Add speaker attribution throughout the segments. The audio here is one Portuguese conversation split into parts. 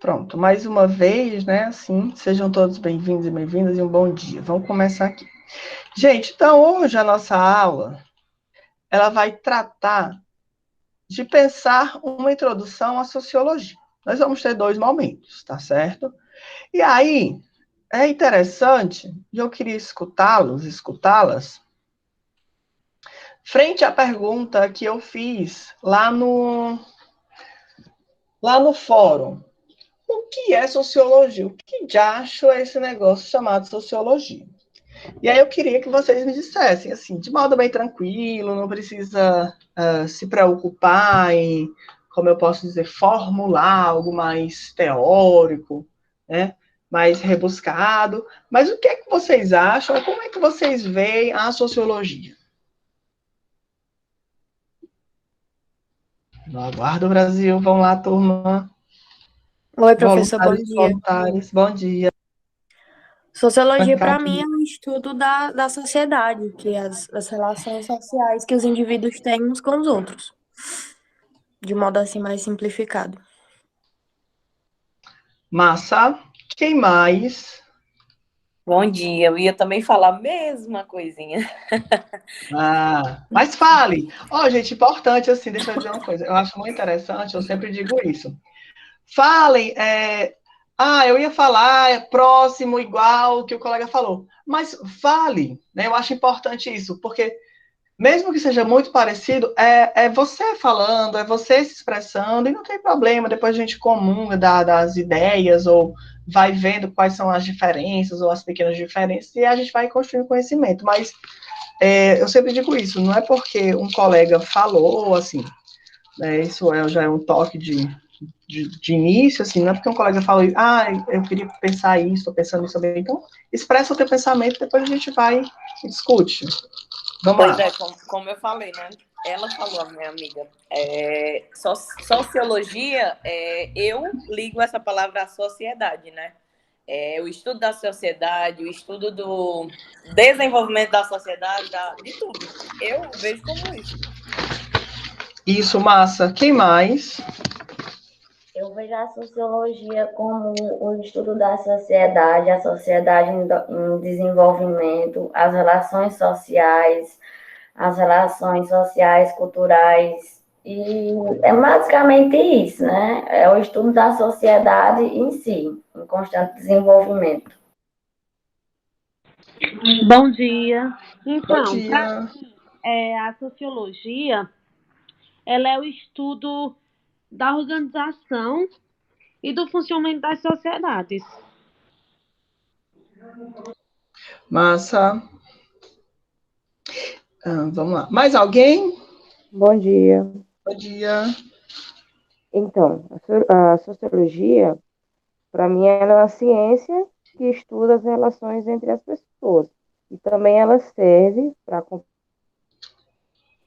Speaker 1: Pronto, mais uma vez, né, assim, sejam todos bem-vindos e bem-vindas e um bom dia. Vamos começar aqui. Gente, então hoje a nossa aula, ela vai tratar de pensar uma introdução à sociologia. Nós vamos ter 2 momentos, tá certo? E aí, é interessante, e eu queria escutá-las, frente à pergunta que eu fiz lá no fórum. O que é sociologia? O que de acho é esse negócio chamado sociologia? E aí eu queria que vocês me dissessem, assim, de modo bem tranquilo, não precisa se preocupar em, como eu posso dizer, formular algo mais teórico, né? Mais rebuscado. Mas o que é que vocês acham? Como é que vocês veem a sociologia? No Aguardo Brasil, vamos lá, turma.
Speaker 2: Oi, professor, bom
Speaker 1: Voluntários e
Speaker 2: dia.
Speaker 1: voluntárias, bom dia.
Speaker 2: Sociologia, para mim,
Speaker 1: Pancadinha.
Speaker 2: é um estudo da sociedade, que é as relações sociais que os indivíduos têm uns com os outros, de modo assim mais simplificado.
Speaker 1: Massa. Quem mais?
Speaker 3: Bom dia, eu ia também falar a mesma coisinha.
Speaker 1: Mas fale. Ó, gente, importante, assim, deixa eu dizer uma coisa. Eu acho muito interessante, eu sempre digo isso. Falem, eu ia falar próximo, igual o que o colega falou. Mas fale, né? Eu acho importante isso, porque mesmo que seja muito parecido, é você falando, é você se expressando, e não tem problema, depois a gente comunga das ideias, ou vai vendo quais são as diferenças, ou as pequenas diferenças, e a gente vai construindo conhecimento. Mas eu sempre digo isso, não é porque um colega falou, assim, né, isso já é um toque de início, assim, não é porque um colega falou, eu queria pensar isso, estou pensando isso também, então expressa o teu pensamento, depois a gente vai e discute. Vamos
Speaker 3: Pois
Speaker 1: lá.
Speaker 3: é, como eu falei, né? Ela falou, a minha amiga, sociologia, eu ligo essa palavra à sociedade, né? O estudo da sociedade, o estudo do desenvolvimento da sociedade, de tudo. Eu vejo como isso.
Speaker 1: Isso, massa. Quem mais?
Speaker 4: Eu vejo a sociologia como o estudo da sociedade, a sociedade em desenvolvimento, as relações sociais, culturais, e é basicamente isso, né? É o estudo da sociedade em si, em constante desenvolvimento.
Speaker 5: Bom dia.
Speaker 1: Bom
Speaker 5: Então,
Speaker 1: dia.
Speaker 5: a sociologia, ela é o estudo da organização e do funcionamento das sociedades.
Speaker 1: Massa. Vamos lá. Mais alguém?
Speaker 6: Bom dia.
Speaker 1: Bom dia.
Speaker 6: Então, a sociologia, para mim, ela é uma ciência que estuda as relações entre as pessoas. E também ela serve para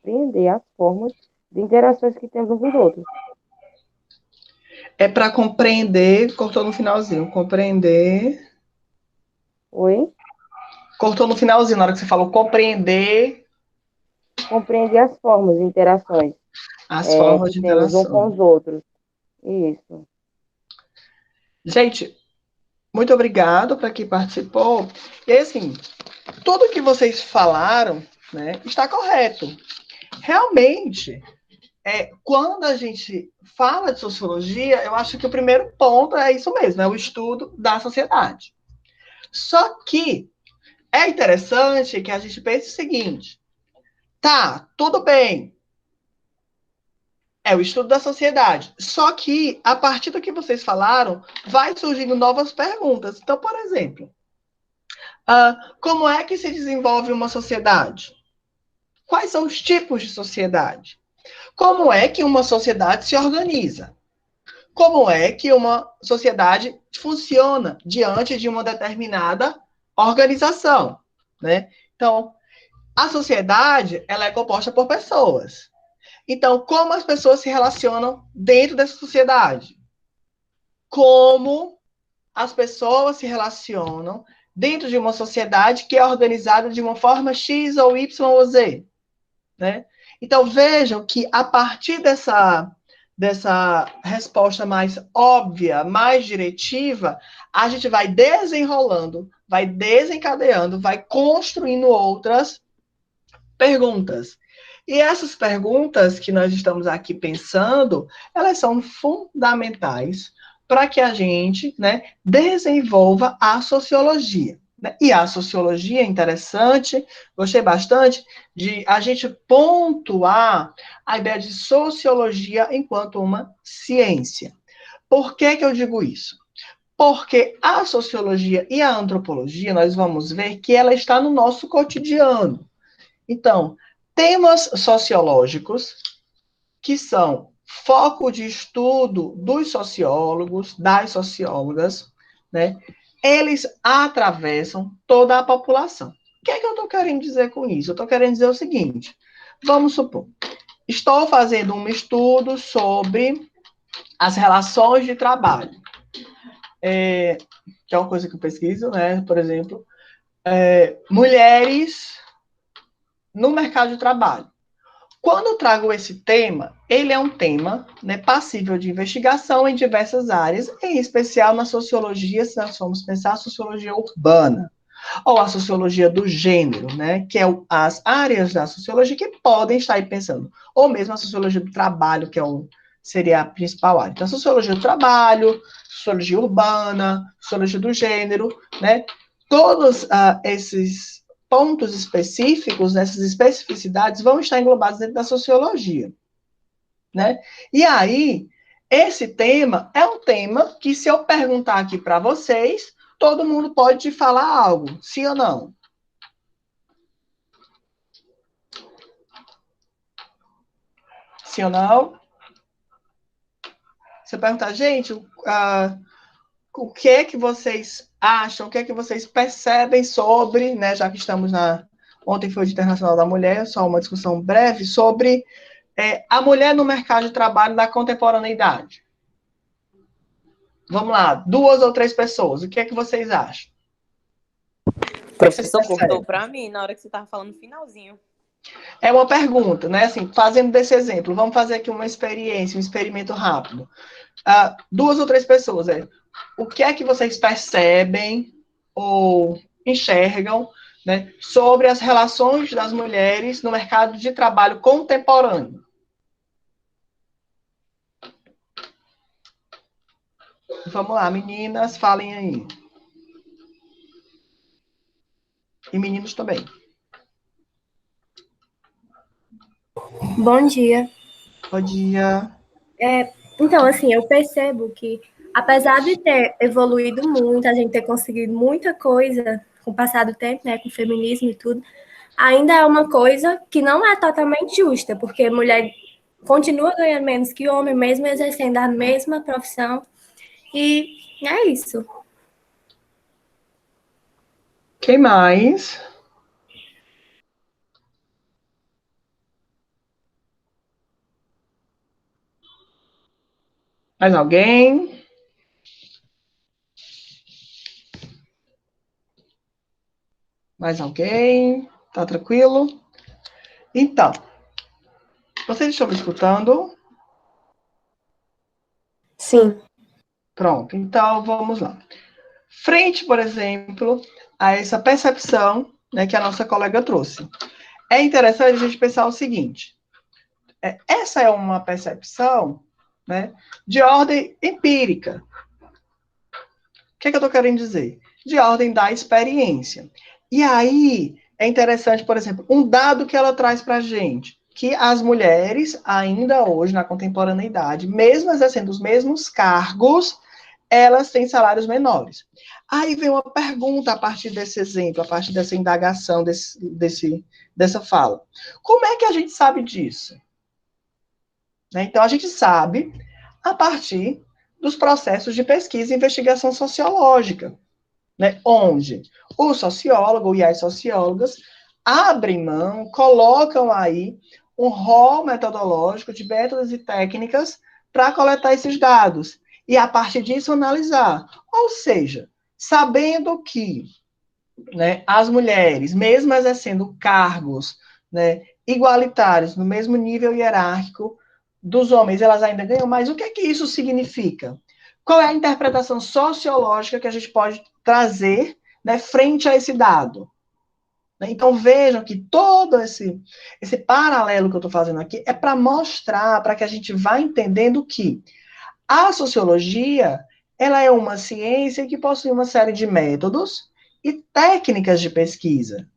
Speaker 6: compreender as formas de interações que temos uns com os outros.
Speaker 1: É para compreender, cortou no finalzinho, compreender.
Speaker 6: Oi?
Speaker 1: Cortou no finalzinho, na hora que você falou compreender
Speaker 6: Compreender as formas de interações
Speaker 1: as formas
Speaker 6: que
Speaker 1: de
Speaker 6: temos uns com
Speaker 1: interação.
Speaker 6: os outros. Isso.
Speaker 1: Gente, muito obrigado para quem participou. E assim, tudo que vocês falaram, né, está correto. Realmente, quando a gente fala de sociologia, eu acho que o primeiro ponto é isso mesmo, é o estudo da sociedade. Só que é interessante que a gente pense o seguinte: tá, tudo bem, é o estudo da sociedade. Só que, a partir do que vocês falaram, vai surgindo novas perguntas. Então, por exemplo, como é que se desenvolve uma sociedade? Quais são os tipos de sociedade? Como é que uma sociedade se organiza? Como é que uma sociedade funciona diante de uma determinada organização, né? Então, a sociedade, ela é composta por pessoas. Então, como as pessoas se relacionam dentro dessa sociedade? Como as pessoas se relacionam dentro de uma sociedade que é organizada de uma forma X ou Y ou Z, né? Então, vejam que a partir dessa resposta mais óbvia, mais diretiva, a gente vai desenrolando, vai desencadeando, vai construindo outras perguntas. E essas perguntas que nós estamos aqui pensando, elas são fundamentais para que a gente, né, desenvolva a sociologia. Né? E a sociologia é interessante, gostei bastante de a gente pontuar a ideia de sociologia enquanto uma ciência. Por que eu digo isso? Porque a sociologia e a antropologia, nós vamos ver que ela está no nosso cotidiano. Então, temas sociológicos, que são foco de estudo dos sociólogos, das sociólogas, né? Eles atravessam toda a população. O que é que eu estou querendo dizer com isso? Eu estou querendo dizer o seguinte: vamos supor, estou fazendo um estudo sobre as relações de trabalho. Que é uma coisa que eu pesquiso, né? Por exemplo, mulheres no mercado de trabalho. Quando eu trago esse tema, ele é um tema, né, passível de investigação em diversas áreas, em especial na sociologia, se nós formos pensar a sociologia urbana, ou a sociologia do gênero, né, que é as áreas da sociologia que podem estar aí pensando, ou mesmo a sociologia do trabalho, que seria a principal área. Então, a sociologia do trabalho, sociologia urbana, sociologia do gênero, né, todos esses pontos específicos, nessas especificidades, vão estar englobados dentro da sociologia, né? E aí, esse tema é um tema que, se eu perguntar aqui para vocês, todo mundo pode te falar algo, sim ou não? Sim ou não? Você perguntar, gente, o que é que vocês acham, o que é que vocês percebem sobre, né, já que estamos ontem foi o Dia Internacional da Mulher, só uma discussão breve sobre a mulher no mercado de trabalho da contemporaneidade. Vamos lá, 2 ou 3 pessoas, o que é que vocês acham?
Speaker 3: O professor cortou para mim na hora que você estava falando no finalzinho.
Speaker 1: É uma pergunta, né? Assim, fazendo desse exemplo, vamos fazer aqui uma experiência, um experimento rápido. 2 ou 3 pessoas, o que é que vocês percebem ou enxergam, né, sobre as relações das mulheres no mercado de trabalho contemporâneo? Vamos lá, meninas, falem aí. E meninos também.
Speaker 2: Bom dia.
Speaker 1: Bom dia.
Speaker 2: Então, assim, eu percebo que, apesar de ter evoluído muito, a gente ter conseguido muita coisa com o passar do tempo, né, com o feminismo e tudo, ainda é uma coisa que não é totalmente justa, porque mulher continua ganhando menos que homem, mesmo exercendo a mesma profissão, e é isso.
Speaker 1: Quem mais? Mais alguém? Mais alguém? Tá tranquilo? Então, vocês estão me escutando?
Speaker 2: Sim.
Speaker 1: Pronto, então vamos lá. Frente, por exemplo, a essa percepção, né, que a nossa colega trouxe. É interessante a gente pensar o seguinte: essa é uma percepção, né, de ordem empírica. O que é que eu estou querendo dizer? De ordem da experiência. E aí, é interessante, por exemplo, um dado que ela traz para a gente, que as mulheres, ainda hoje, na contemporaneidade, mesmo exercendo os mesmos cargos, elas têm salários menores. Aí vem uma pergunta a partir desse exemplo, a partir dessa indagação, dessa fala. Como é que a gente sabe disso? Né? Então, a gente sabe a partir dos processos de pesquisa e investigação sociológica, né? Onde o sociólogo e as sociólogas abrem mão, colocam aí um rol metodológico de métodos e técnicas para coletar esses dados e, a partir disso, analisar. Ou seja, sabendo que, né, as mulheres, mesmo exercendo cargos, né, igualitários, no mesmo nível hierárquico dos homens, elas ainda ganham mais. O que é que isso significa? Qual é a interpretação sociológica que a gente pode trazer, né, frente a esse dado? Então, vejam que todo esse paralelo que eu estou fazendo aqui é para mostrar, para que a gente vá entendendo que a sociologia, ela é uma ciência que possui uma série de métodos e técnicas de pesquisa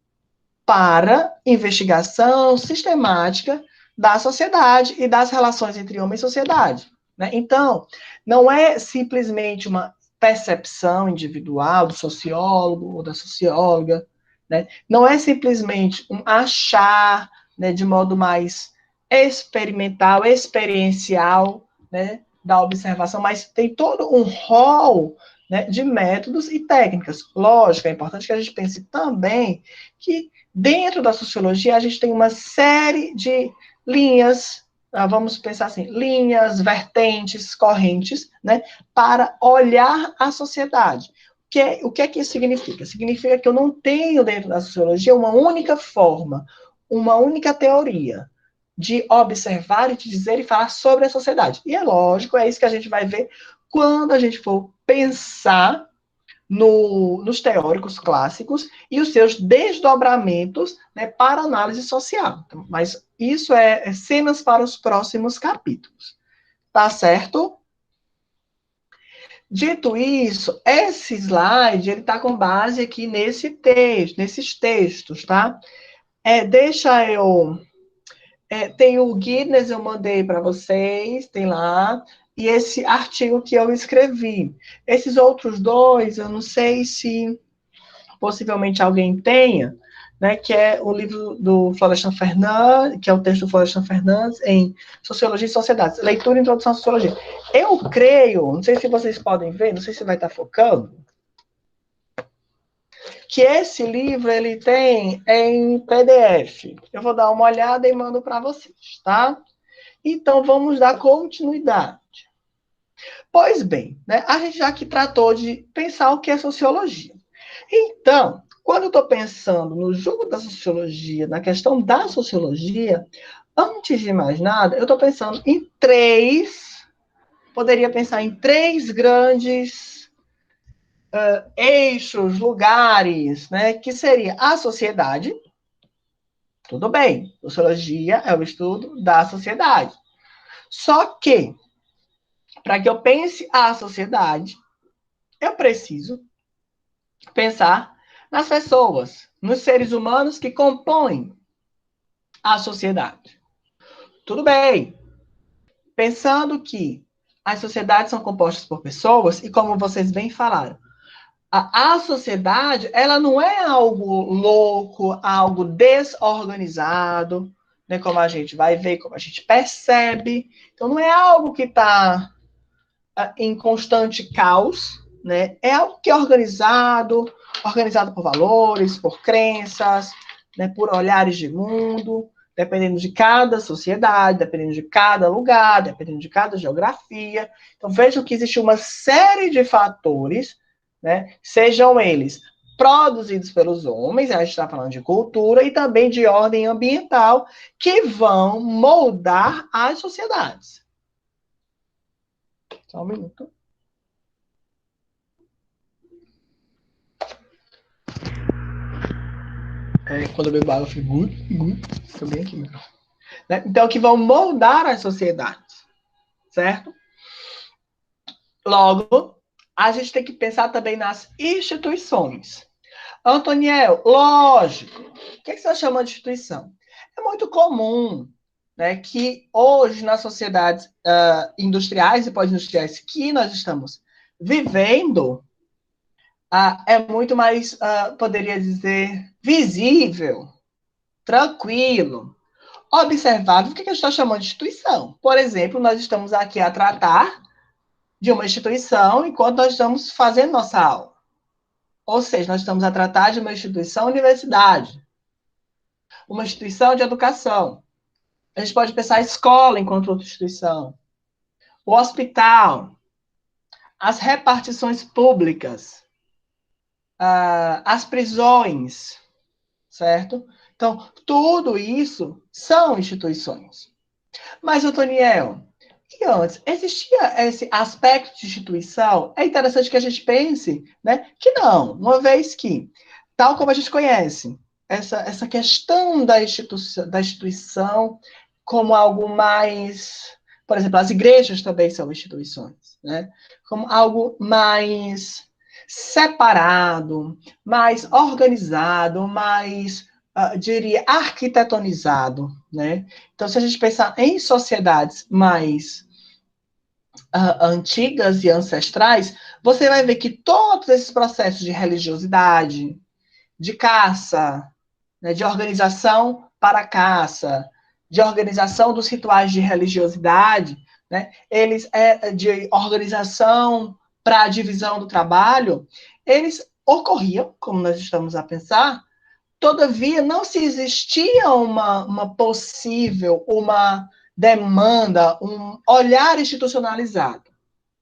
Speaker 1: para investigação sistemática da sociedade e das relações entre homem e sociedade. Né? Então, não é simplesmente uma percepção individual do sociólogo ou da socióloga, né? Não é simplesmente um achar, né, de modo mais experimental, experiencial, né, da observação, mas tem todo um rol, né, de métodos e técnicas. Lógico, é importante que a gente pense também que dentro da sociologia a gente tem uma série de linhas, vamos pensar assim, linhas, vertentes, correntes, né, para olhar a sociedade. O que é que isso significa? Significa que eu não tenho dentro da sociologia uma única forma, uma única teoria de observar e de dizer e falar sobre a sociedade. E é lógico, é isso que a gente vai ver quando a gente for pensar nos teóricos clássicos e os seus desdobramentos, né, para análise social. Então, mas isso é cenas para os próximos capítulos. Tá certo? Dito isso, esse slide ele está com base aqui nesse texto, nesses textos, tá? Deixa eu. Tem o Guinness, eu mandei para vocês, tem lá, e esse artigo que eu escrevi. Esses outros dois, eu não sei se possivelmente alguém tenha, né, que é o livro do Florestan Fernandes, que é o texto do Florestan Fernandes em Sociologia e Sociedades, leitura e introdução à sociologia. Eu creio, não sei se vocês podem ver, não sei se vai estar focando, que esse livro ele tem em PDF. Eu vou dar uma olhada e mando para vocês, tá? Então vamos dar continuidade. Pois bem, né, a gente já aqui tratou de pensar o que é sociologia. Então, quando eu estou pensando no jogo da sociologia, na questão da sociologia, antes de mais nada, eu estou pensando em poderia pensar em três grandes eixos, lugares, né, que seria a sociedade. Tudo bem, sociologia é o estudo da sociedade. Só que, para que eu pense a sociedade, eu preciso pensar nas pessoas, nos seres humanos que compõem a sociedade. Tudo bem. Pensando que as sociedades são compostas por pessoas, e como vocês bem falaram, a sociedade, ela não é algo louco, algo desorganizado, né, como a gente vai ver, como a gente percebe. Então, não é algo que está em constante caos, né? É algo que é organizado por valores, por crenças, né, por olhares de mundo, dependendo de cada sociedade, dependendo de cada lugar, dependendo de cada geografia. Então, vejam que existe uma série de fatores, né, sejam eles produzidos pelos homens, a gente está falando de cultura, e também de ordem ambiental, que vão moldar as sociedades. Só um minuto. Quando eu bebo água, eu fico good. Estou bem aqui, meu. Né? Então, que vão moldar as sociedades, certo? Logo, a gente tem que pensar também nas instituições. Antoniel, lógico. O que você está chamando de instituição? É muito comum, né, que hoje, nas sociedades industriais e pós-industriais que nós estamos vivendo, é muito mais, poderia dizer, visível, tranquilo, observável. O que a gente está chamando de instituição? Por exemplo, nós estamos aqui a tratar de uma instituição enquanto nós estamos fazendo nossa aula. Ou seja, nós estamos a tratar de uma instituição universidade, uma instituição de educação. A gente pode pensar a escola enquanto outra instituição, o hospital, as repartições públicas, as prisões, certo? Então, tudo isso são instituições. Mas, Otoniel, e antes, existia esse aspecto de instituição? É interessante que a gente pense, né, que não, uma vez que, tal como a gente conhece, essa questão da instituição como algo mais, por exemplo, as igrejas também são instituições, né, como algo mais separado, mais organizado, mais, diria, arquitetonizado, né? Então, se a gente pensar em sociedades mais antigas e ancestrais, você vai ver que todos esses processos de religiosidade, de caça, né, de organização para a caça, de organização dos rituais de religiosidade, né, eles de organização para a divisão do trabalho, eles ocorriam, como nós estamos a pensar. Todavia, não se existia uma possível, uma demanda, um olhar institucionalizado,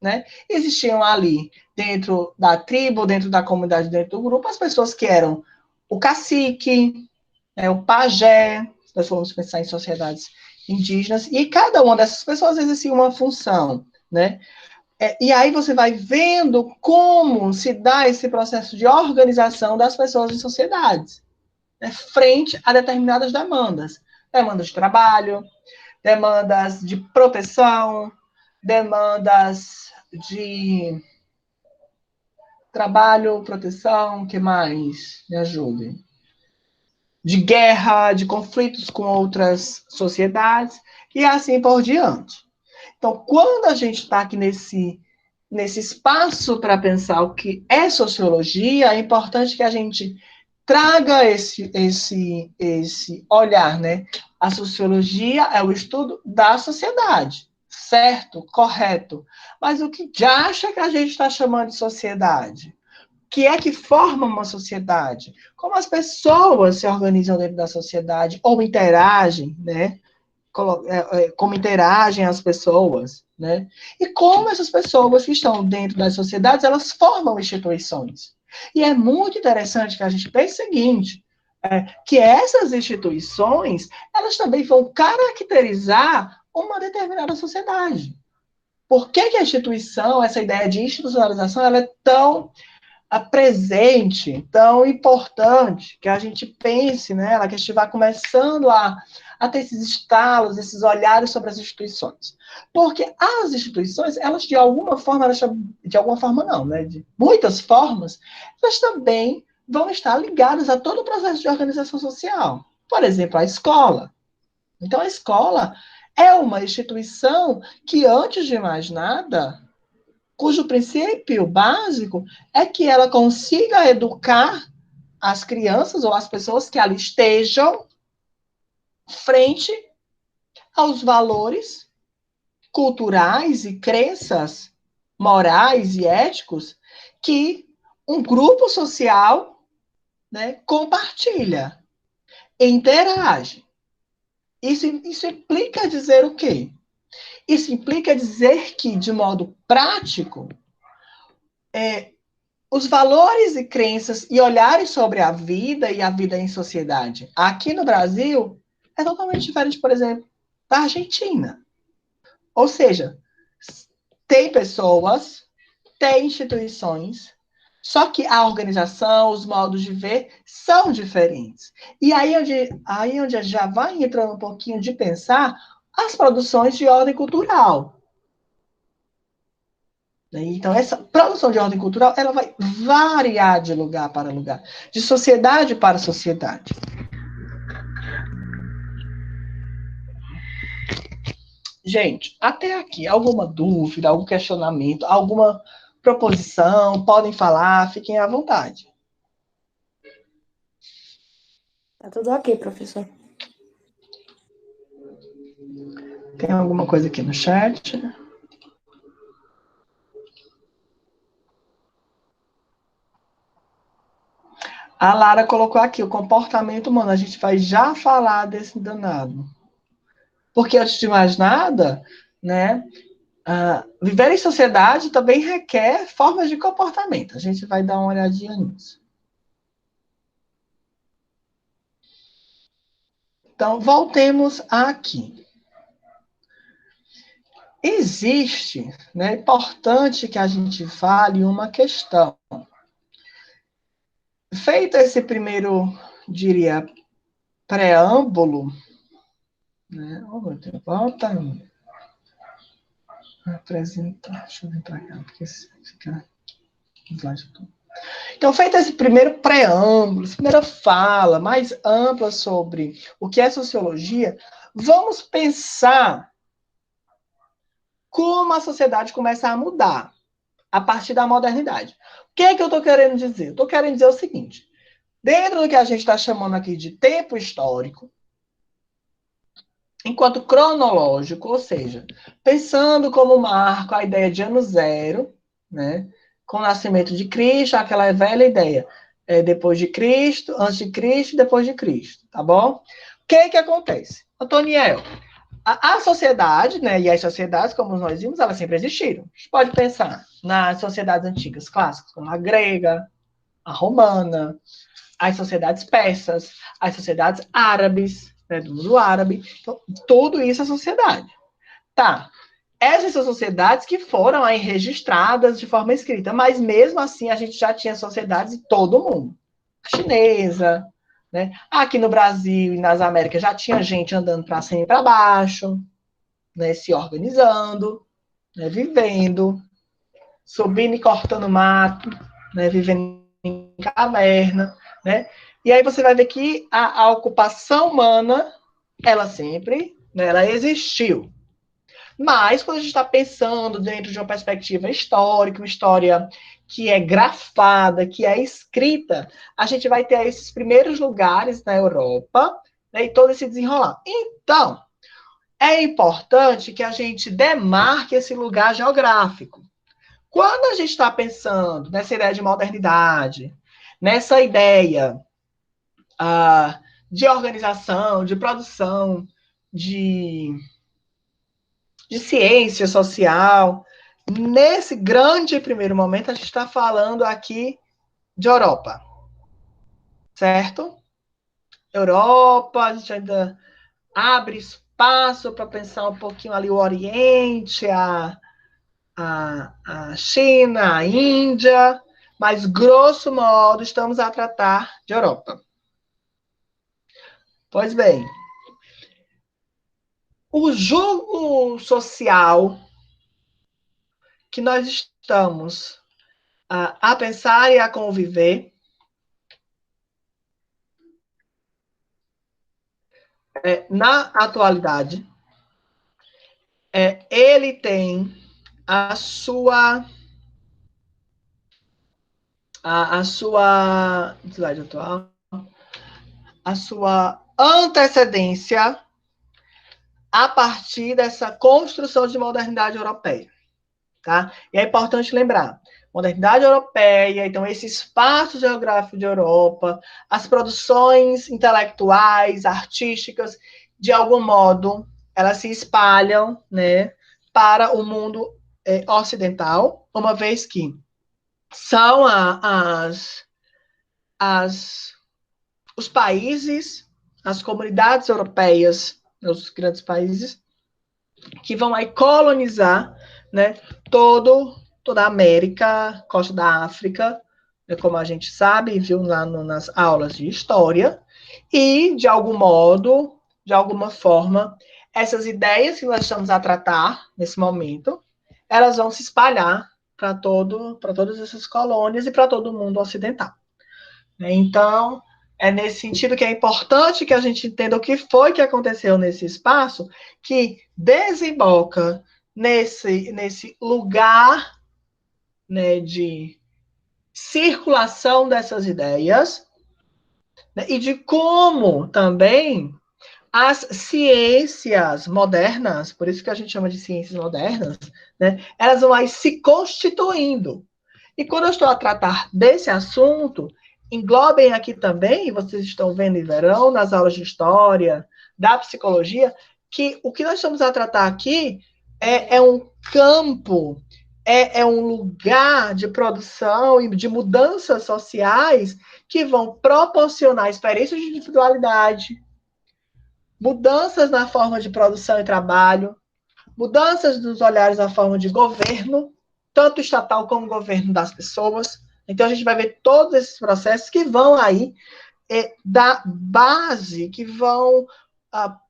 Speaker 1: né? Existiam ali, dentro da tribo, dentro da comunidade, dentro do grupo, as pessoas que eram o cacique, né, o pajé, nós formos pensar em sociedades indígenas, e cada uma dessas pessoas exercia uma função, né? E aí você vai vendo como se dá esse processo de organização das pessoas em sociedades, né, frente a determinadas demandas. Demandas de trabalho, demandas de proteção, demandas de trabalho, proteção, que mais? Me ajudem. De guerra, de conflitos com outras sociedades, e assim por diante. Então, quando a gente está aqui nesse espaço para pensar o que é sociologia, é importante que a gente traga esse olhar, né? A sociologia é o estudo da sociedade, certo? Correto. Mas o que já acha que a gente está chamando de sociedade? O que é que forma uma sociedade? Como as pessoas se organizam dentro da sociedade ou interagem, né? Como interagem as pessoas, né? E como essas pessoas que estão dentro das sociedades, elas formam instituições. E é muito interessante que a gente pense o seguinte, que essas instituições, elas também vão caracterizar uma determinada sociedade. Por que que a instituição, essa ideia de institucionalização, ela é tão presente, tão importante, que a gente pense nela, que a gente vá começando a ter esses estalos, esses olhares sobre as instituições. Porque as instituições, elas de alguma forma, de alguma forma não, né? De muitas formas, elas também vão estar ligadas a todo o processo de organização social. Por exemplo, a escola. Então, a escola é uma instituição que, antes de mais nada, cujo princípio básico é que ela consiga educar as crianças ou as pessoas que ali estejam frente aos valores culturais e crenças morais e éticos que um grupo social, né, compartilha, interage. Isso implica dizer o quê? Isso implica dizer que, de modo prático, os valores e crenças e olhares sobre a vida e a vida em sociedade aqui no Brasil é totalmente diferente, por exemplo, da Argentina. Ou seja, tem pessoas, tem instituições, só que a organização, os modos de ver são diferentes. E aí onde já vai entrando um pouquinho de pensar as produções de ordem cultural. Então, essa produção de ordem cultural, ela vai variar de lugar para lugar, de sociedade para sociedade. Gente, até aqui, alguma dúvida, algum questionamento, alguma proposição, podem falar, fiquem à vontade.
Speaker 2: Tá tudo ok, professor.
Speaker 1: Tem alguma coisa aqui no chat? A Lara colocou aqui o comportamento humano. A gente vai já falar desse danado. Porque, antes de mais nada, né, viver em sociedade também requer formas de comportamento. A gente vai dar uma olhadinha nisso. Então, voltemos aqui. existe, né, é importante que a gente fale uma questão. Feito esse primeiro, diria, preâmbulo, né? Volta aí. Apresentar. Deixa eu vir para cá, porque fica slide todo. Então, feito esse primeiro preâmbulo, essa primeira fala mais ampla sobre o que é sociologia, vamos pensar como a sociedade começa a mudar a partir da modernidade. O que é que eu estou querendo dizer? Estou querendo dizer o seguinte: dentro do que a gente está chamando aqui de tempo histórico, enquanto cronológico, ou seja, pensando como marco a ideia de ano zero, né, com o nascimento de Cristo, aquela velha ideia, depois de Cristo, antes de Cristo e depois de Cristo, tá bom? O que acontece? Antoniel, a sociedade, né, e as sociedades, como nós vimos, elas sempre existiram. A gente pode pensar nas sociedades antigas clássicas, como a grega, a romana, as sociedades persas, as sociedades árabes, né, do mundo árabe. Então, tudo isso é sociedade. Tá. Essas são sociedades que foram aí registradas de forma escrita, mas mesmo assim a gente já tinha sociedades em todo o mundo. A chinesa, né? Aqui no Brasil e nas Américas já tinha gente andando para cima e para baixo, né, se organizando, né, vivendo, subindo e cortando mato, né, vivendo em caverna, né? E aí você vai ver que a ocupação humana, ela sempre, né, ela existiu. Mas, quando a gente está pensando dentro de uma perspectiva histórica, uma história que é grafada, que é escrita, a gente vai ter esses primeiros lugares na Europa, né, e todo esse desenrolar. Então, é importante que a gente demarque esse lugar geográfico. Quando a gente está pensando nessa ideia de modernidade, nessa ideia de organização, de produção, de ciência social. Nesse grande primeiro momento, a gente está falando aqui de Europa, certo? Europa, a gente ainda abre espaço para pensar um pouquinho ali o Oriente, a China, a Índia, mas, grosso modo, estamos a tratar de Europa. Pois bem, o jogo social que nós estamos a pensar e a conviver na atualidade, ele tem a sua slide atual, a sua antecedência a partir dessa construção de modernidade europeia, tá? E é importante lembrar, modernidade europeia, então esse espaço geográfico de Europa, as produções intelectuais, artísticas, de algum modo, elas se espalham, né, para o mundo ocidental, uma vez que são os países, as comunidades europeias, os grandes países, que vão aí colonizar, né, toda a América, costa da África, né, como a gente sabe, viu lá nas aulas de história, e, de algum modo, de alguma forma, essas ideias que nós estamos a tratar nesse momento, elas vão se espalhar para todas essas colônias e para todo o mundo ocidental. Então, é nesse sentido que é importante que a gente entenda o que foi que aconteceu nesse espaço, que desemboca nesse lugar, né, de circulação dessas ideias, né, e de como também as ciências modernas, por isso que a gente chama de ciências modernas, né, elas vão aí se constituindo. E quando eu estou a tratar desse assunto, englobem aqui também, vocês estão vendo e verão nas aulas de história, da psicologia, que o que nós estamos a tratar aqui é um campo, é um lugar de produção e de mudanças sociais que vão proporcionar experiências de individualidade, mudanças na forma de produção e trabalho, mudanças dos olhares na forma de governo, tanto estatal como governo das pessoas. Então, a gente vai ver todos esses processos que vão aí da base, que vão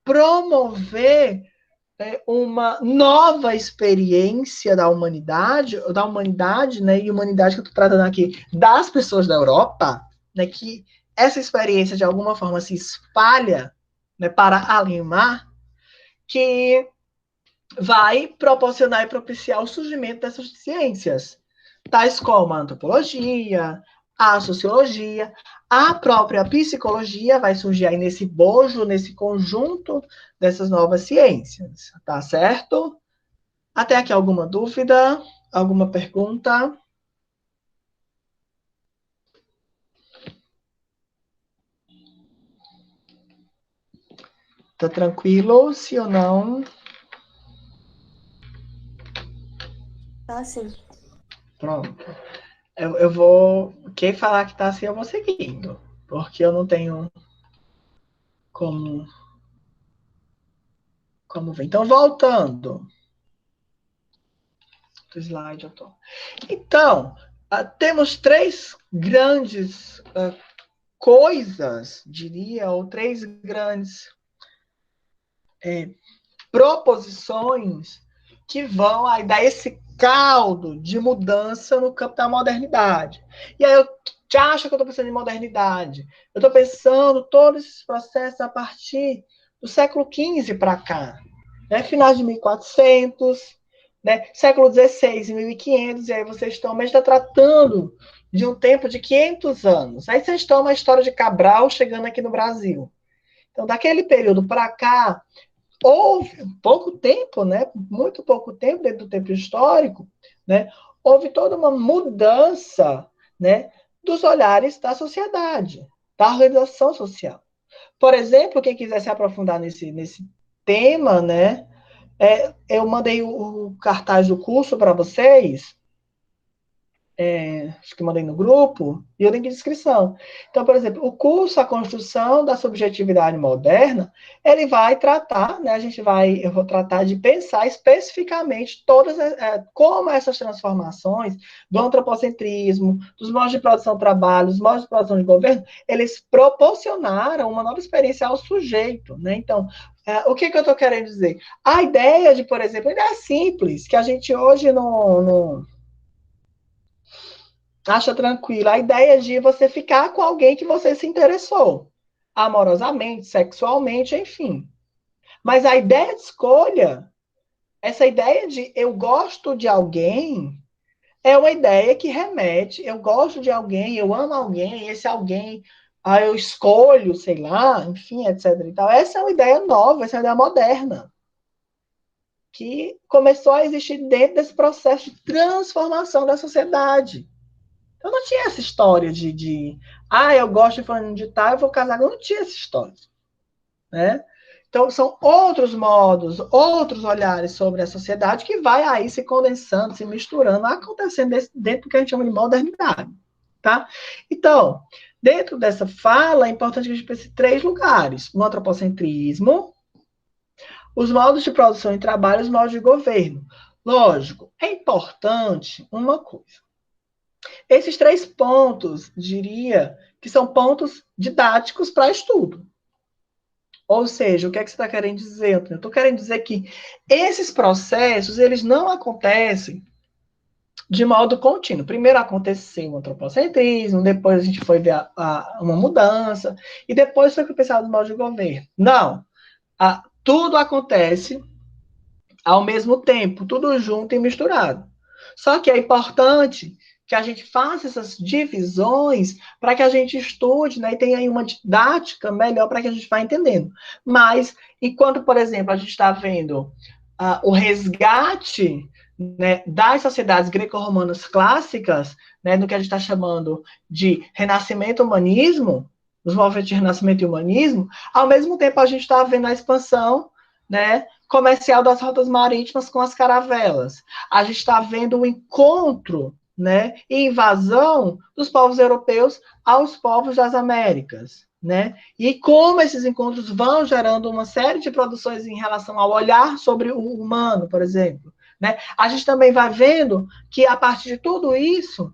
Speaker 1: promover uma nova experiência da humanidade, né, e humanidade que eu estou tratando aqui das pessoas da Europa, né, que essa experiência de alguma forma se espalha, né, para além do mar, que vai proporcionar e propiciar o surgimento dessas ciências, tais como a antropologia, a sociologia, a própria psicologia vai surgir aí nesse bojo, nesse conjunto dessas novas ciências, tá certo? Até aqui alguma dúvida? Alguma pergunta? Tá tranquilo? Sim ou não?
Speaker 2: Tá sim.
Speaker 1: Pronto. Eu vou... Quem falar que tá assim, eu vou seguindo. Porque eu não tenho como ver. Então, voltando. Do slide eu tô. Então, temos três grandes coisas, diria, ou três grandes proposições que vão aí dar esse caldo de mudança no campo da modernidade. E aí eu te acho que eu estou pensando em modernidade. Eu estou pensando todos esses processos a partir do século XV para cá, né? Final de 1400, né? Século XVI e 1500, e aí vocês também estão tratando de um tempo de 500 anos. Aí vocês tomam a história de Cabral chegando aqui no Brasil. Então, daquele período para cá, houve pouco tempo, né? Muito pouco tempo dentro do tempo histórico, né? Houve toda uma mudança, né? Dos olhares da sociedade, da organização social. Por exemplo, quem quiser se aprofundar nesse tema, né? Eu mandei o cartaz do curso para vocês. Acho que mandei no grupo, e o link de inscrição. Então, por exemplo, o curso A Construção da Subjetividade Moderna, ele vai tratar, né, eu vou tratar de pensar especificamente como essas transformações do antropocentrismo, dos modos de produção do trabalho, dos modos de produção de governo, eles proporcionaram uma nova experiência ao sujeito, né? Então, o que eu estou querendo dizer? A ideia de, por exemplo, a ideia simples, que a gente hoje não acha tranquila. A ideia de você ficar com alguém que você se interessou, amorosamente, sexualmente, enfim. Mas a ideia de escolha, essa ideia de eu gosto de alguém, é uma ideia que remete, eu gosto de alguém, eu amo alguém, esse alguém, eu escolho, sei lá, enfim, etc. E tal. Essa é uma ideia nova, essa é uma ideia moderna, que começou a existir dentro desse processo de transformação da sociedade. Eu não tinha essa história eu gosto de fulano de tal, eu vou casar. Eu não tinha essa história, né? Então, são outros modos, outros olhares sobre a sociedade que vai aí se condensando, se misturando, acontecendo dentro do que a gente chama de modernidade, tá? Então, dentro dessa fala, é importante que a gente pense em três lugares. O antropocentrismo, os modos de produção e trabalho, os modos de governo. Lógico, é importante uma coisa. Esses três pontos, diria, que são pontos didáticos para estudo. Ou seja, o que é que você está querendo dizer, Antônio? Eu estou querendo dizer que esses processos, eles não acontecem de modo contínuo. Primeiro aconteceu o antropocentrismo, depois a gente foi ver uma mudança, e depois foi pensado no modo de governo. Não. Tudo acontece ao mesmo tempo, tudo junto e misturado. Só que é importante que a gente faça essas divisões para que a gente estude, né, e tenha aí uma didática melhor para que a gente vá entendendo. Mas, enquanto, por exemplo, a gente está vendo o resgate, né, das sociedades greco-romanas clássicas, né, do que a gente está chamando de renascimento humanismo, os movimentos de renascimento e humanismo, ao mesmo tempo a gente está vendo a expansão, né, comercial das rotas marítimas com as caravelas. A gente está vendo o encontro, né, e invasão dos povos europeus aos povos das Américas, né? E como esses encontros vão gerando uma série de produções em relação ao olhar sobre o humano, por exemplo, né? A gente também vai vendo que a partir de tudo isso,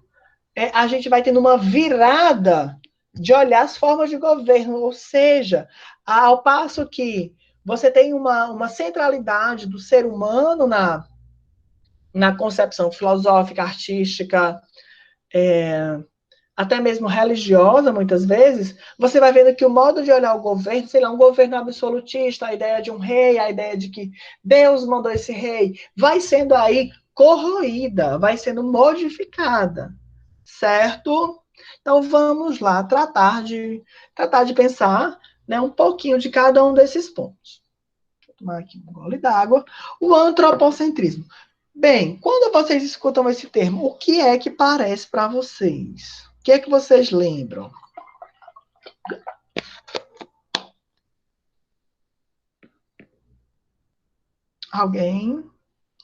Speaker 1: a gente vai tendo uma virada de olhar as formas de governo, ou seja, ao passo que você tem uma centralidade do ser humano na concepção filosófica, artística, até mesmo religiosa, muitas vezes, você vai vendo que o modo de olhar o governo, sei lá, um governo absolutista, a ideia de um rei, a ideia de que Deus mandou esse rei, vai sendo aí corroída, vai sendo modificada, certo? Então, vamos lá tratar de pensar, né, um pouquinho de cada um desses pontos. Vou tomar aqui um gole d'água. O antropocentrismo. Bem, quando vocês escutam esse termo, o que é que parece para vocês? O que é que vocês lembram? Alguém?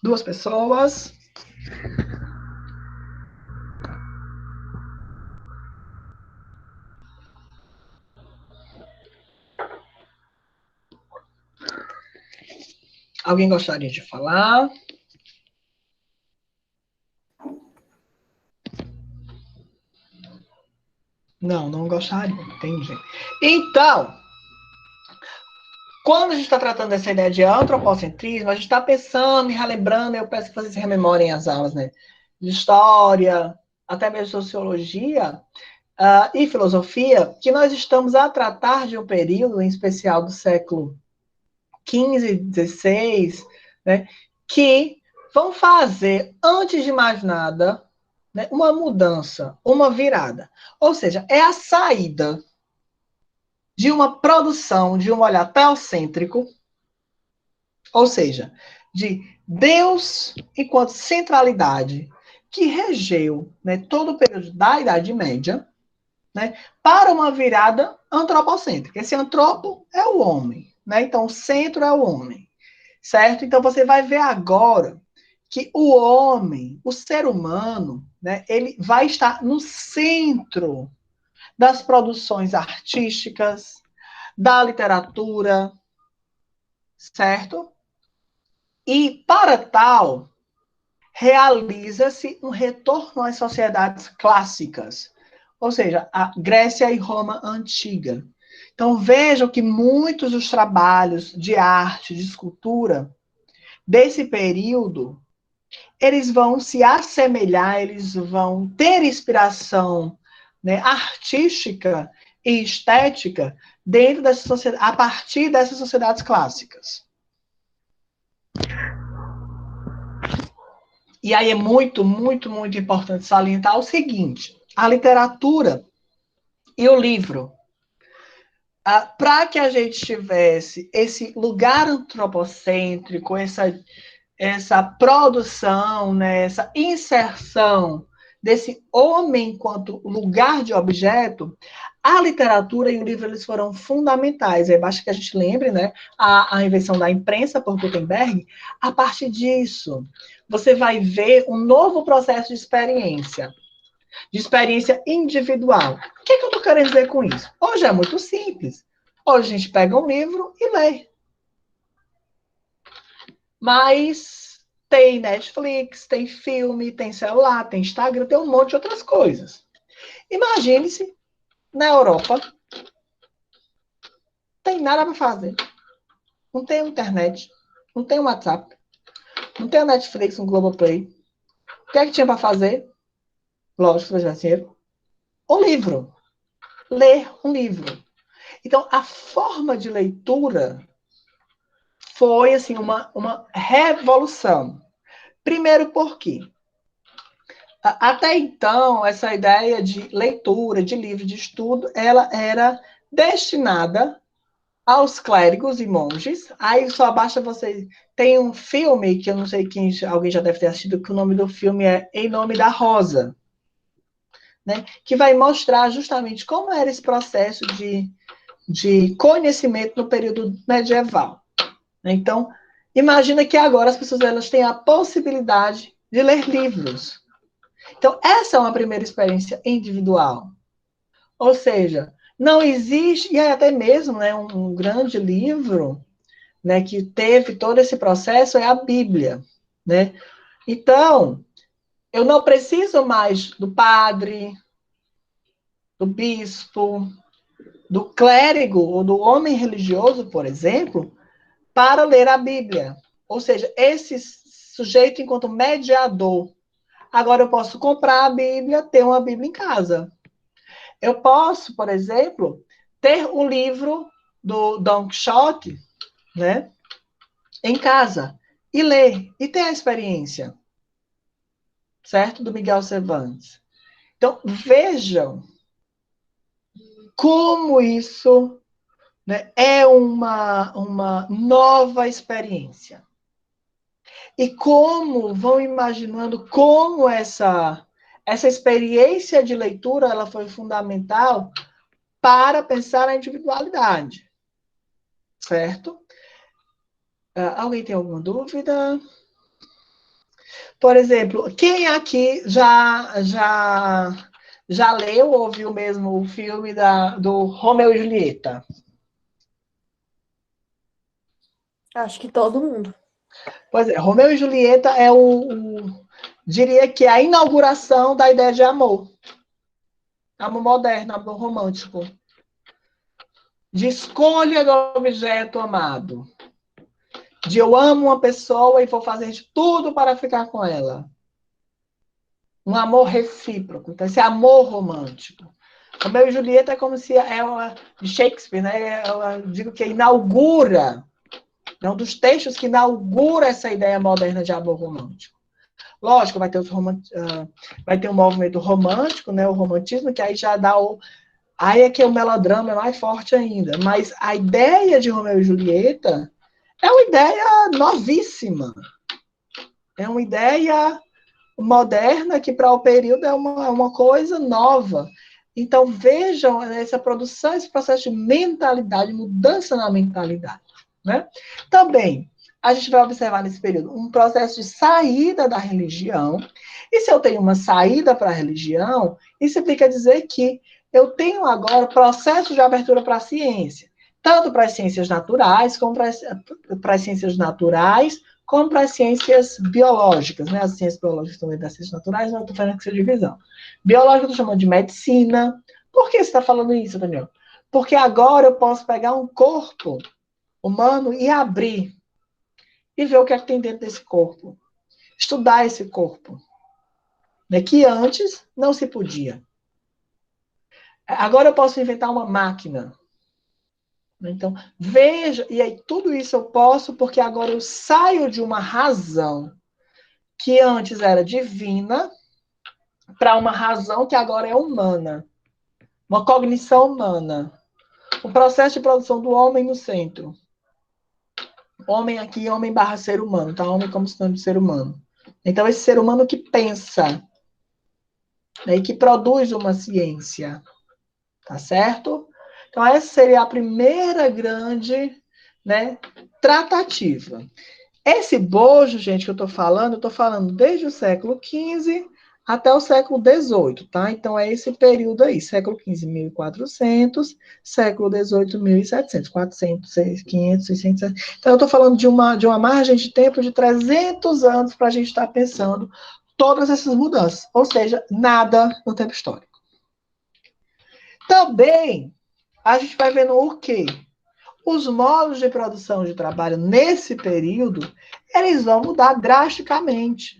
Speaker 1: Duas pessoas? Alguém gostaria de falar? Não, não gostaria, entendi. Então, quando a gente está tratando dessa ideia de antropocentrismo, a gente está pensando e relembrando, eu peço que vocês rememorem as aulas, né? De história, até mesmo sociologia e filosofia, que nós estamos a tratar de um período, em especial do século XV, XVI, né? Que vão fazer, antes de mais nada, né, uma mudança, uma virada. Ou seja, é a saída de uma produção, de um olhar teocêntrico, ou seja, de Deus enquanto centralidade, que regeu, né, todo o período da Idade Média, né, para uma virada antropocêntrica. Esse antropo é o homem, né? Então o centro é o homem, certo? Então você vai ver agora que o homem, o ser humano, né, ele vai estar no centro das produções artísticas, da literatura, certo? E, para tal, realiza-se um retorno às sociedades clássicas, ou seja, a Grécia e Roma antiga. Então, vejam que muitos dos trabalhos de arte, de escultura, desse período, eles vão se assemelhar, eles vão ter inspiração, né, artística e estética dentro dessa sociedade, a partir dessas sociedades clássicas. E aí é muito, muito, muito importante salientar o seguinte: a literatura e o livro, para que a gente tivesse esse lugar antropocêntrico, essa produção, né, essa inserção desse homem enquanto lugar de objeto, a literatura e o livro eles foram fundamentais. Basta que a gente lembre, né, a invenção da imprensa por Gutenberg. A partir disso, você vai ver um novo processo de experiência individual. O que é que eu estou querendo dizer com isso? Hoje é muito simples. Hoje a gente pega um livro e lê. Mas tem Netflix, tem filme, tem celular, tem Instagram, tem um monte de outras coisas. Imagine-se, na Europa, tem nada para fazer. Não tem internet, não tem WhatsApp, não tem a Netflix, um Globoplay. O que é que tinha para fazer? Lógico, se tivesse dinheiro. Um livro. Ler um livro. Então, a forma de leitura foi, assim, uma revolução. Primeiro, por quê? Até então, essa ideia de leitura, de livro de estudo, ela era destinada aos clérigos e monges. Aí só basta você... Tem um filme, que eu não sei quem... Alguém já deve ter assistido, que o nome do filme é Em Nome da Rosa, né? Que vai mostrar justamente como era esse processo de conhecimento no período medieval. Então, imagina que agora as pessoas elas têm a possibilidade de ler livros. Então, essa é uma primeira experiência individual. Ou seja, não existe, e até mesmo, né, um grande livro, né, que teve todo esse processo é a Bíblia, né? Então, eu não preciso mais do padre, do bispo, do clérigo ou do homem religioso, por exemplo, para ler a Bíblia. Ou seja, esse sujeito enquanto mediador. Agora eu posso comprar a Bíblia, ter uma Bíblia em casa. Eu posso, por exemplo, ter um livro do Don Quixote, né, em casa e ler e ter a experiência, certo? Do Miguel Cervantes. Então, vejam como isso, né, é uma nova experiência. E como vão imaginando como essa experiência de leitura ela foi fundamental para pensar a individualidade, certo? Alguém tem alguma dúvida? Por exemplo, quem aqui já leu ou viu mesmo o filme do Romeu e Julieta?
Speaker 2: Acho que todo mundo.
Speaker 1: Pois é, Romeu e Julieta é diria que é a inauguração da ideia de amor. Amor moderno, amor romântico. De escolha do objeto amado. De eu amo uma pessoa e vou fazer de tudo para ficar com ela. Um amor recíproco. Então, esse amor romântico. Romeu e Julieta é como se é uma de Shakespeare, né? Eu digo que inaugura, é um dos textos que inaugura essa ideia moderna de amor romântico. Lógico, vai ter um movimento romântico, né? O romantismo, que aí já dá aí é que o melodrama é mais forte ainda. Mas a ideia de Romeu e Julieta é uma ideia novíssima. É uma ideia moderna que para o período é uma coisa nova. Então, vejam essa produção, esse processo de mentalidade, mudança na mentalidade. Né? Também, a gente vai observar nesse período um processo de saída da religião. E se eu tenho uma saída para a religião, isso implica dizer que eu tenho agora processo de abertura para a ciência. Tanto para as ciências naturais, como para as ciências naturais, como para as ciências biológicas, né? As ciências biológicas também das ciências naturais, não estou falando que seja divisão. Biológica eu estou chamando de medicina. Por que você está falando isso, Daniel? Porque agora eu posso pegar um corpo humano e abrir e ver o que é que tem dentro desse corpo. Estudar esse corpo. Né? Que antes não se podia. Agora eu posso inventar uma máquina. Então, veja, e aí tudo isso eu posso porque agora eu saio de uma razão que antes era divina para uma razão que agora é humana. Uma cognição humana. O processo de produção do homem no centro. Homem aqui, homem barra ser humano, tá? Homem como sinônimo de ser humano. Então, esse ser humano que pensa, né, e que produz uma ciência. Tá certo? Então, essa seria a primeira grande, né, tratativa. Esse bojo, gente, que eu estou falando desde o século XV até o século XVIII, tá? Então, é esse período aí, século XV, 1400, século XVIII, 1700, 400, 500, 600... Então, eu estou falando de uma margem de tempo de 300 anos para a gente estar pensando todas essas mudanças, ou seja, nada no tempo histórico. Também, a gente vai vendo o quê? Os modos de produção de trabalho nesse período, eles vão mudar drasticamente.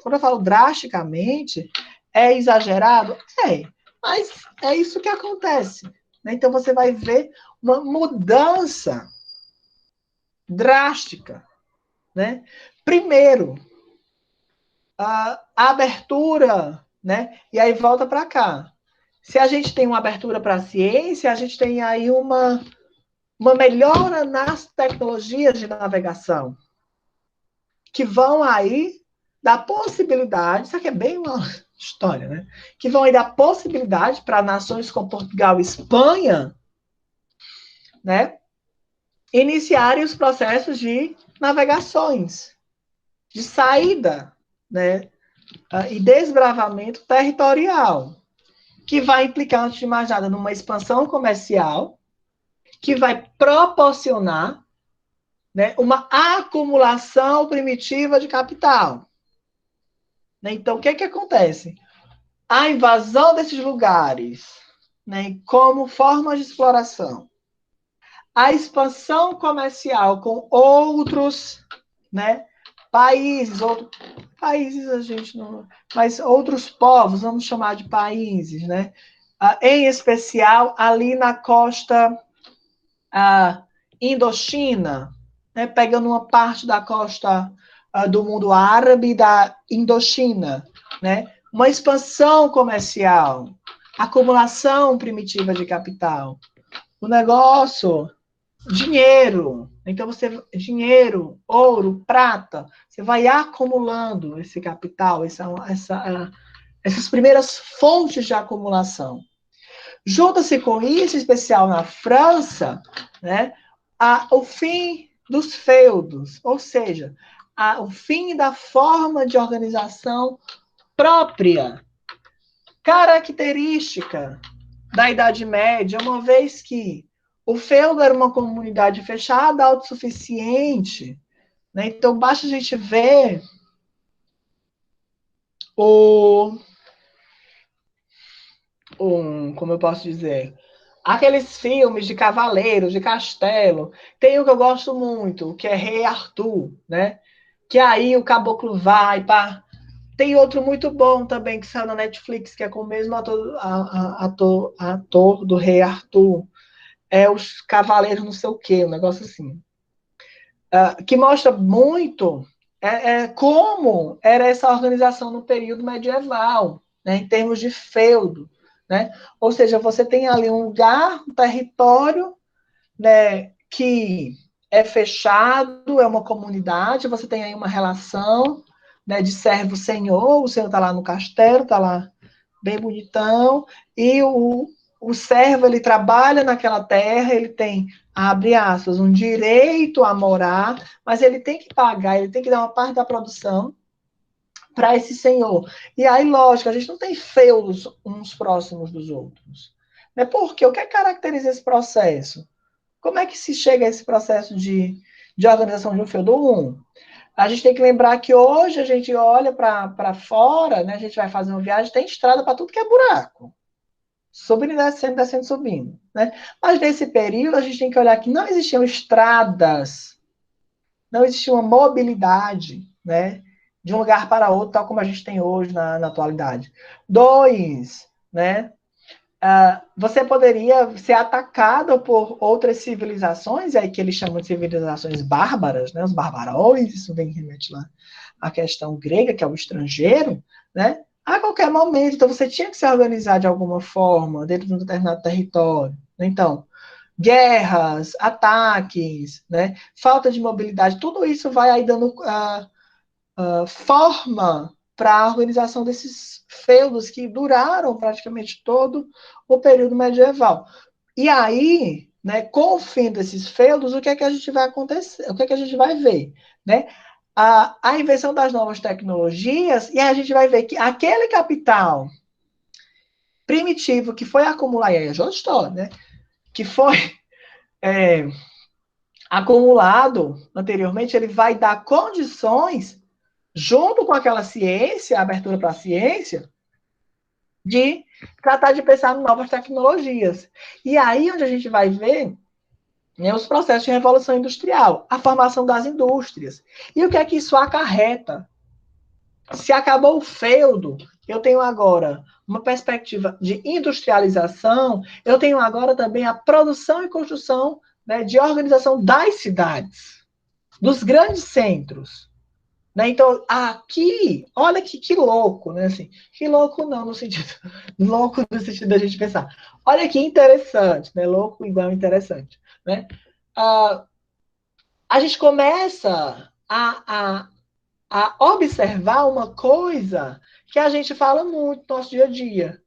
Speaker 1: Quando eu falo drasticamente, é exagerado? É, mas é isso que acontece. Né? Então, você vai ver uma mudança drástica. Né? Primeiro, a abertura, né? E aí volta para cá. Se a gente tem uma abertura para a ciência, a gente tem aí uma melhora nas tecnologias de navegação, que vão aí dar possibilidade, isso aqui é bem uma história, né? Que vão aí dar possibilidade para nações como Portugal e Espanha, né? Iniciarem os processos de navegações, de saída, né? e desbravamento territorial, que vai implicar, antes de mais nada, numa expansão comercial, que vai proporcionar, né, uma acumulação primitiva de capital. Né? Então, o que acontece? A invasão desses lugares, né, como forma de exploração, a expansão comercial com outros, né, países a gente não, mas outros povos, vamos chamar de países, né, em especial ali na costa Indochina, né, pegando uma parte da costa do mundo árabe e da Indochina, né, uma expansão comercial, acumulação primitiva de capital, o negócio, dinheiro. Então, dinheiro, ouro, prata, você vai acumulando esse capital, essas primeiras fontes de acumulação. Junta-se com isso, em especial na França, né, o fim dos feudos, ou seja, o fim da forma de organização própria, característica da Idade Média, uma vez que o feudo era uma comunidade fechada, autossuficiente, né? Então, basta a gente ver como eu posso dizer, aqueles filmes de cavaleiros, de castelo. Tem um que eu gosto muito, que é Rei Arthur, né? Que aí o caboclo vai para... Tem outro muito bom também, que saiu na Netflix, que é com o mesmo ator do Rei Arthur. É os Cavaleiros não sei o quê, um negócio assim. Que mostra muito como era essa organização no período medieval, né, em termos de feudo. Né? Ou seja, você tem ali um lugar, um território, né, que é fechado, é uma comunidade, você tem aí uma relação, né, de servo-senhor, o senhor está lá no castelo, está lá bem bonitão, e o servo, ele trabalha naquela terra, ele tem, abre aspas, um direito a morar, mas ele tem que pagar, ele tem que dar uma parte da produção para esse senhor. E aí, lógico, a gente não tem feudos uns próximos dos outros. Né? Por quê? O que caracteriza esse processo? Como é que se chega a esse processo de organização de um feudo? A gente tem que lembrar que hoje a gente olha para fora, né? A gente vai fazer uma viagem, tem estrada para tudo que é buraco. Subindo e descendo, descendo, subindo. Né? Mas nesse período a gente tem que olhar que não existiam estradas, não existia uma mobilidade, né? De um lugar para outro, tal como a gente tem hoje na atualidade. 2, né? Você poderia ser atacado por outras civilizações, e aí que eles chamam de civilizações bárbaras, né? Os barbarões, isso vem remete lá à questão grega, que é o estrangeiro, né? A qualquer momento, então você tinha que se organizar de alguma forma dentro de um determinado território. Então, guerras, ataques, né? Falta de mobilidade, tudo isso vai aí dando forma para a organização desses feudos que duraram praticamente todo o período medieval. E aí, né, com o fim desses feudos, o que é que a gente vai acontecer? O que é que a gente vai ver? Né? A invenção das novas tecnologias, e a gente vai ver que aquele capital primitivo que foi acumular, e aí é outra história, né? Que foi acumulado anteriormente, ele vai dar condições, junto com aquela ciência, a abertura para a ciência, de tratar de pensar em novas tecnologias. E aí onde a gente vai ver, né, os processos de revolução industrial, a formação das indústrias. E o que é que isso acarreta? Se acabou o feudo, eu tenho agora uma perspectiva de industrialização, eu tenho agora também a produção e construção, né, de organização das cidades, dos grandes centros. Né? Então, aqui, olha que louco, né? Assim, que louco não, no sentido, louco no sentido da gente pensar. Olha que interessante, né? Louco igual interessante. Né? A gente começa a observar uma coisa que a gente fala muito no nosso dia a dia.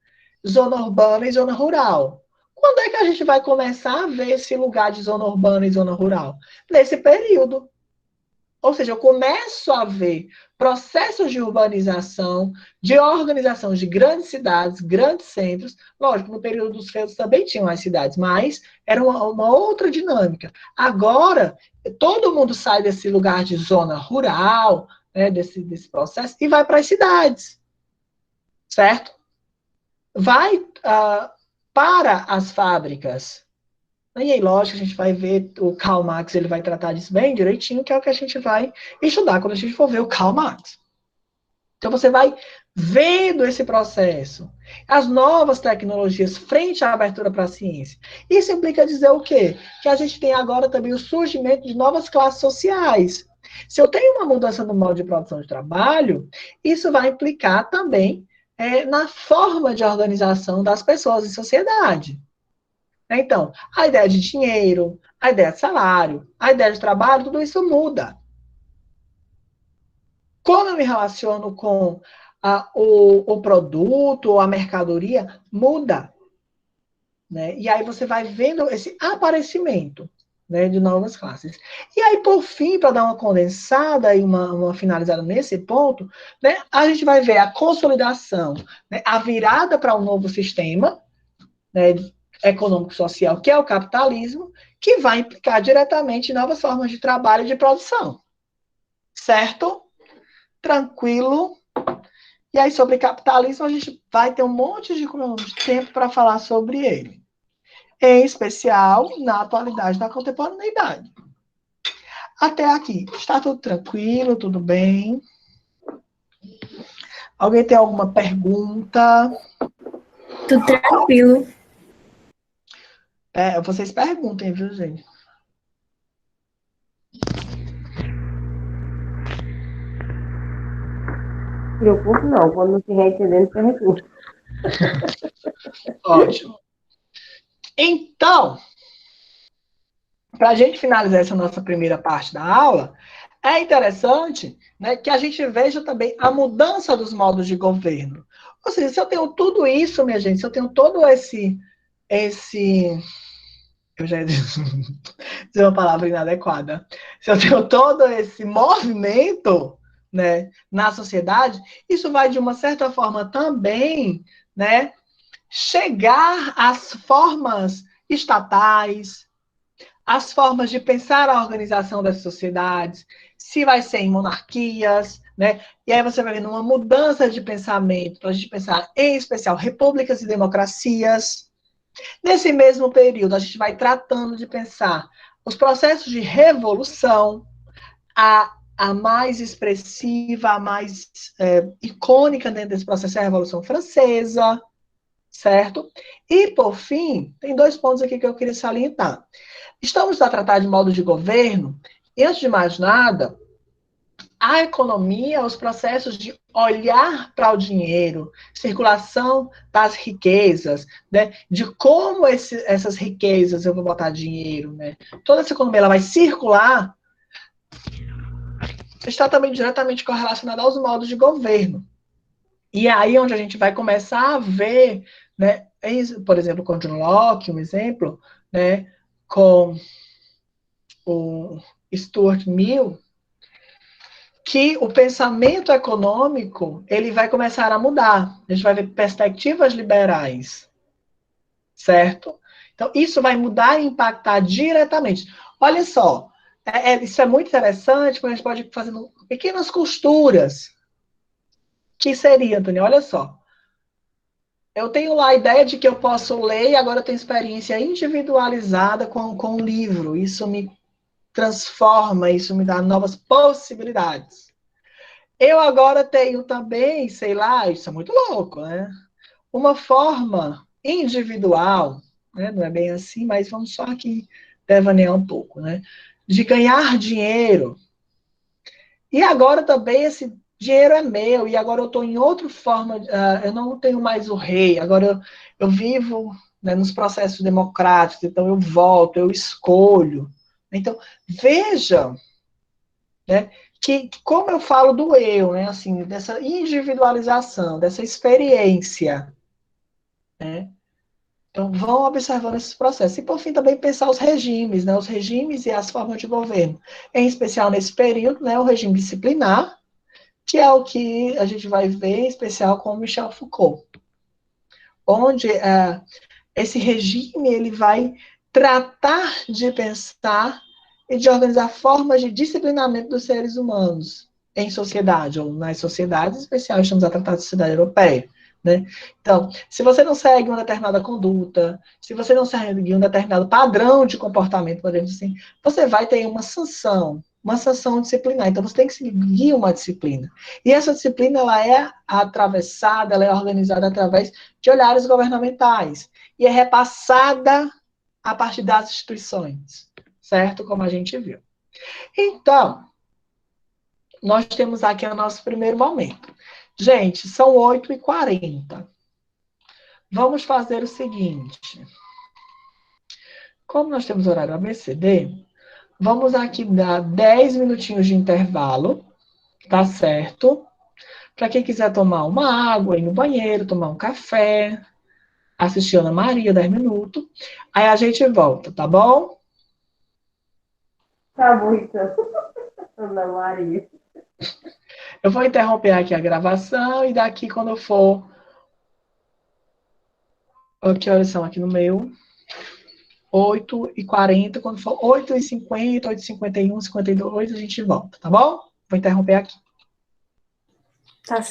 Speaker 1: Zona urbana e zona rural. Quando é que a gente vai começar a ver esse lugar de zona urbana e zona rural? Nesse período. Ou seja, eu começo a ver processos de urbanização, de organização de grandes cidades, grandes centros. Lógico, no período dos feudos também tinham as cidades, mas era uma outra dinâmica. Agora, todo mundo sai desse lugar de zona rural, né, desse processo, e vai para as cidades, certo? Vai para as fábricas. E aí, lógico, a gente vai ver o Karl Marx, ele vai tratar disso bem direitinho, que é o que a gente vai estudar quando a gente for ver o Karl Marx. Então, você vai vendo esse processo, as novas tecnologias frente à abertura para a ciência. Isso implica dizer o quê? Que a gente tem agora também o surgimento de novas classes sociais. Se eu tenho uma mudança no modo de produção de trabalho, isso vai implicar também na forma de organização das pessoas em sociedade. Então, a ideia de dinheiro, a ideia de salário, a ideia de trabalho, tudo isso muda. Como eu me relaciono com o produto ou a mercadoria, muda. Né? E aí você vai vendo esse aparecimento, né, de novas classes. E aí, por fim, para dar uma condensada e uma finalizada nesse ponto, né, a gente vai ver a consolidação, né, a virada para um novo sistema, né, econômico-social, que é o capitalismo, que vai implicar diretamente em novas formas de trabalho e de produção. Certo? Tranquilo. E aí, sobre capitalismo, a gente vai ter um monte de tempo para falar sobre ele. Em especial, na atualidade da contemporaneidade. Até aqui, está tudo tranquilo, tudo bem? Alguém tem alguma pergunta?
Speaker 2: Tudo tranquilo.
Speaker 1: Vocês perguntem, viu, gente?
Speaker 6: Preocupo não, quando não estiver entendendo, pergunta.
Speaker 1: Ótimo. Então, para a gente finalizar essa nossa primeira parte da aula, é interessante, né, que a gente veja também a mudança dos modos de governo. Ou seja, se eu tenho tudo isso, minha gente, se eu tenho todo esse eu já ia dizer uma palavra inadequada. Se eu tenho todo esse movimento, né, na sociedade, isso vai, de uma certa forma, também, né, chegar às formas estatais, as formas de pensar a organização das sociedades, se vai ser em monarquias, né? E aí você vai vendo uma mudança de pensamento para a gente pensar, em especial, repúblicas e democracias. Nesse mesmo período, a gente vai tratando de pensar os processos de revolução, a mais expressiva, a mais icônica dentro desse processo é a Revolução Francesa, certo? E, por fim, tem 2 pontos aqui que eu queria salientar. Estamos a tratar de modo de governo, e antes de mais nada, a economia, os processos de olhar para o dinheiro, circulação das riquezas, né, de como essas riquezas eu vou botar dinheiro, né, toda essa economia ela vai circular, está também diretamente correlacionada aos modos de governo. E aí onde a gente vai começar a ver, né, por exemplo, com John Locke, um exemplo, né, com o Stuart Mill, que o pensamento econômico ele vai começar a mudar. A gente vai ver perspectivas liberais, certo? Então, isso vai mudar e impactar diretamente. Olha só, isso é muito interessante, porque a gente pode ir fazendo pequenas costuras. Que seria, Antônio, olha só. Eu tenho lá a ideia de que eu posso ler e agora eu tenho experiência individualizada com o livro. Isso me transforma, isso me dá novas possibilidades. Eu agora tenho também, sei lá, isso é muito louco, né? Uma forma individual, né? Não é bem assim, mas vamos só aqui devanear um pouco, né? De ganhar dinheiro. E agora também esse dinheiro é meu, e agora eu estou em outra forma, eu não tenho mais o rei, agora eu vivo, né, nos processos democráticos, então eu voto, eu escolho. Então, veja, né, que como eu falo do eu, né, assim, dessa individualização, dessa experiência, né, Então, vão observando esses processos. E, por fim, também pensar os regimes, né? Os regimes e as formas de governo. Em especial, nesse período, né? O regime disciplinar, que é o que a gente vai ver, em especial, com Michel Foucault. Onde esse regime ele vai tratar de pensar e de organizar formas de disciplinamento dos seres humanos em sociedade, ou nas sociedades, em especial, estamos a tratar da sociedade europeia. Né? Então, se você não segue uma determinada conduta, se você não segue um determinado padrão de comportamento, podemos dizer assim, você vai ter uma sanção disciplinar. Então, você tem que seguir uma disciplina. E essa disciplina, ela é atravessada, ela é organizada através de olhares governamentais. E é repassada a partir das instituições, certo? Como a gente viu. Então, nós temos aqui o nosso primeiro momento. Gente, são 8h40. Vamos fazer o seguinte. Como nós temos horário ABCD, vamos aqui dar 10 minutinhos de intervalo, tá certo? Para quem quiser tomar uma água, ir no banheiro, tomar um café, assistir Ana Maria, 10 minutos. Aí a gente volta, tá bom?
Speaker 6: Tá bom, então. Ana Maria.
Speaker 1: Eu vou interromper aqui a gravação e daqui quando eu for... Que horas são aqui no meu? 8h40, quando for 8h50, 8h51, 52, a gente volta, tá bom? Vou interromper aqui.
Speaker 2: Tá certo.